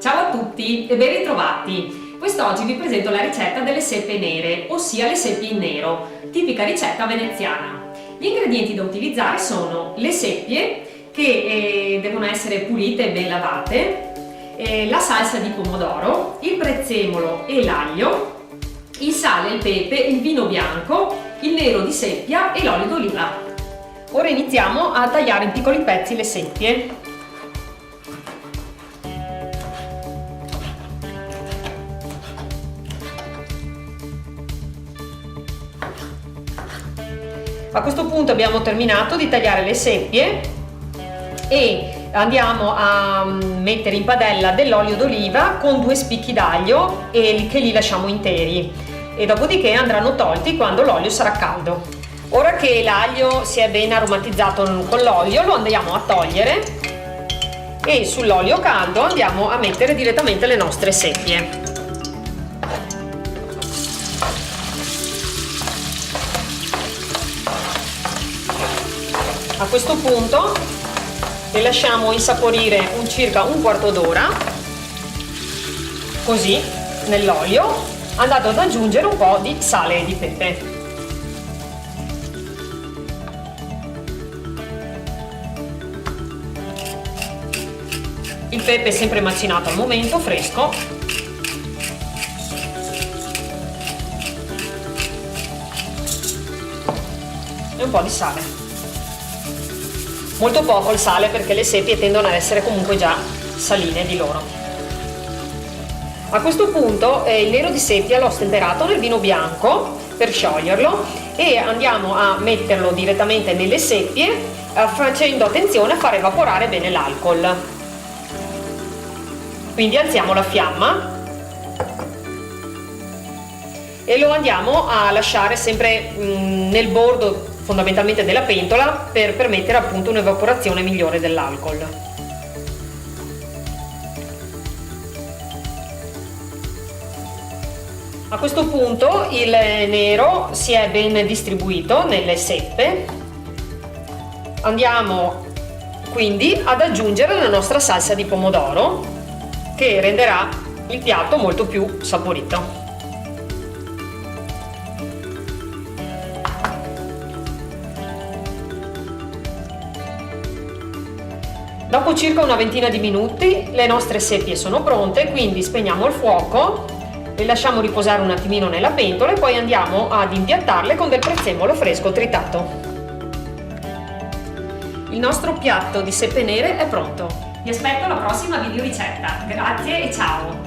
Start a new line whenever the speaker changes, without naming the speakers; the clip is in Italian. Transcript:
Ciao a tutti e ben ritrovati! Quest'oggi vi presento la ricetta delle seppie nere, ossia le seppie in nero, tipica ricetta veneziana. Gli ingredienti da utilizzare sono le seppie, che devono essere pulite e ben lavate, la salsa di pomodoro, il prezzemolo e l'aglio, il sale, il pepe, il vino bianco, il nero di seppia e l'olio d'oliva. Ora iniziamo a tagliare in piccoli pezzi le seppie. A questo punto abbiamo terminato di tagliare le seppie e andiamo a mettere in padella dell'olio d'oliva con 2 spicchi d'aglio che li lasciamo interi e dopodiché andranno tolti quando l'olio sarà caldo. Ora che l'aglio si è ben aromatizzato con l'olio, lo andiamo a togliere e sull'olio caldo andiamo a mettere direttamente le nostre seppie. A questo punto le lasciamo insaporire circa un quarto d'ora, così, nell'olio, andando ad aggiungere un po' di sale e di pepe. Il pepe è sempre macinato al momento, fresco. E un po' di sale. Molto poco il sale perché le seppie tendono ad essere comunque già saline di loro. A questo punto il nero di seppia l'ho stemperato nel vino bianco per scioglierlo e andiamo a metterlo direttamente nelle seppie facendo attenzione a far evaporare bene l'alcol. Quindi alziamo la fiamma e lo andiamo a lasciare sempre nel bordo fondamentalmente della pentola per permettere appunto un'evaporazione migliore dell'alcol. A questo punto il nero si è ben distribuito nelle seppe. Andiamo quindi ad aggiungere la nostra salsa di pomodoro che renderà il piatto molto più saporito. Dopo circa una ventina di minuti le nostre seppie sono pronte, quindi spegniamo il fuoco, le lasciamo riposare un attimino nella pentola e poi andiamo ad impiattarle con del prezzemolo fresco tritato. Il nostro piatto di seppie nere è pronto. Vi aspetto alla prossima video ricetta. Grazie e ciao!